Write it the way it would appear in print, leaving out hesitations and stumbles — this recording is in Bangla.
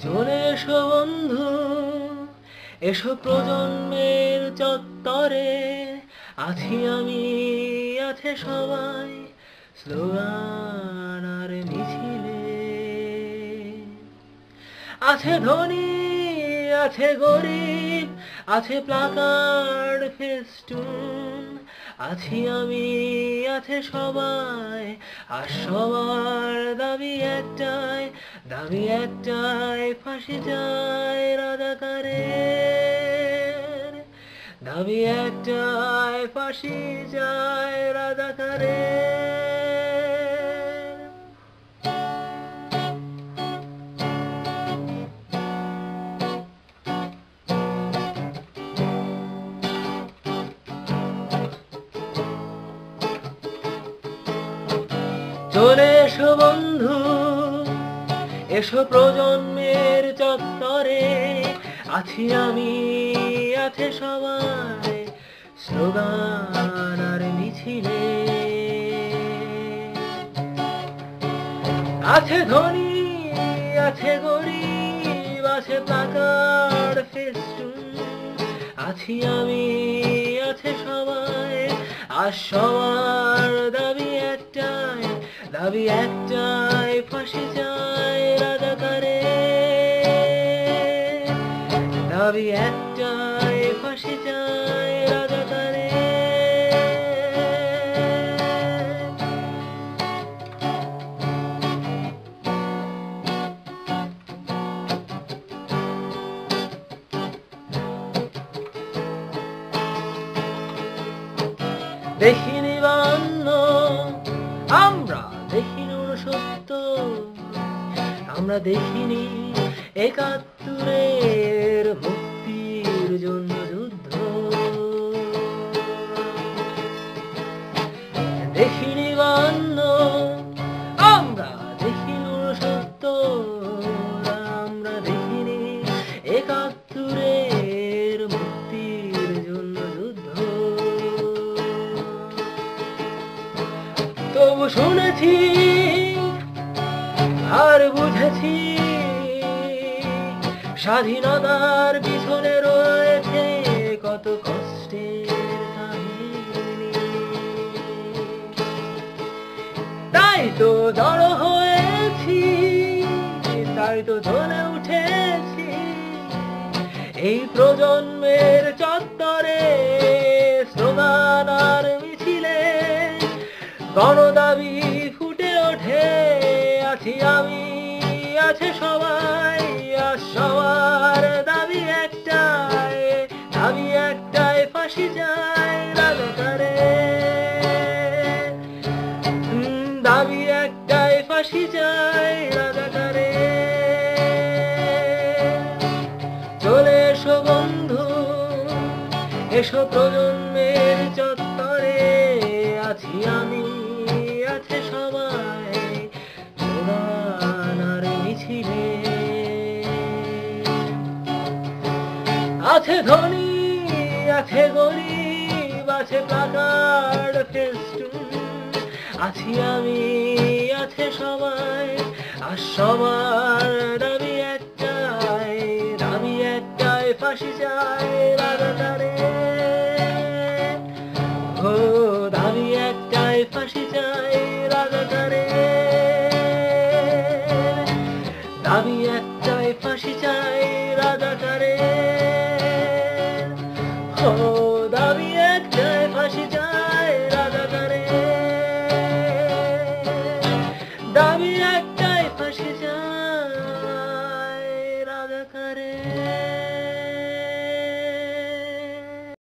চলে এসো বন্ধু, এসো প্রজন্মের চত্বরে। আছি আমি, আছে সবাই, স্লোগান আর মিছিলে। আছে ধনী, আছে গরিব, আছে প্লাকার্ড ফেস্টুন। আছি আমি, আছে সবাই, আর সবার দাবি একটাই, দাবি একটাই, ফাঁসি চাই রাজাকারের। দাবি একটাই, ফাঁসি চাই রাজাকারের। চলে এসো বন্ধু, এসো প্রজন্মের চত্বরে। আছি আমি, আছে সবাই, স্লোগান আর মিছিলে। আছে ধনী, আছে গরিব, আছে প্লাকার্ড ফেস্টুন। আছি আমি, আছে সবাই, আর সবার দাবি একটাই, দাবি একটাই, ফাঁসি চাই রাজাকারের। দাবি একটাই, ফাঁসি চাই রাজাকারের। দেখিনি বান্ন, আমরা দেখিনি 69, আমরা দেখিনি 71-এর মুক্তির জন্য যুদ্ধ। দেখিনি বান্ন, আমরা দেখিনি 69, আমরা দেখিনি 71-এর মুক্তির জন্য যুদ্ধ। তবু শুনেছি আর বুঝেছি, স্বাধীনতার পিছনে রয়েছে কত কষ্টের কাহিনী। তাই তো জড়ো হয়েছি, তাই তো জ্বলে উঠেছি এই প্রজন্মের চত্বরে, স্লোগান আর মিছিলে। গণদাবি ফুটে ওঠে, আছি আমি, আছে সবাই, আর সবার দাবি একটাই, দাবি একটাই, ফাঁসি চাই রাজাকারের। দাবি একটাই, ফাঁসি চাই রাজাকারের। চলে এসো বন্ধু, এসো প্রজন্মের চত্বরে। আছি আমি, আছে সবাই, স্লোগান আর মিছিলে। আছে ধনী, আছে গরিব, আছে প্লাকার্ড ফেস্টুন। আছি আমি, আছে সবাই, আর সবার দাবি একটাই, দাবি একটাই, ফাঁসি চাই রাজাকারের। ও দাবি একটাই, ফাঁসি চাই রাজাকারের। দাবি একটাই, ফাঁসি চাই